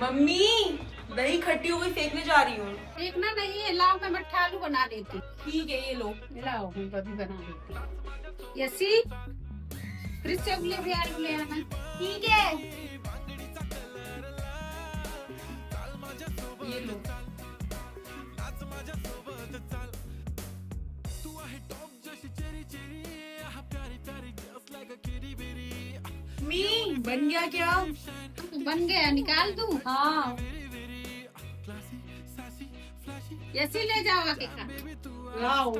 Mummy दही खट्टी हो गई, फेंकने जा रही हूँ। देखना नहीं है, लाओ मैं मट्ठा आलू बना देती। ठीक है, ये लो। लाओ मैं कभी बना देती। यसी फ्रिज से उबले हुए आलू ले आना। ठीक है, ये लो। मी बन गया क्या? बन गया, निकाल दूं? हाँ। यसी ले जाओ आके खा। लाओ।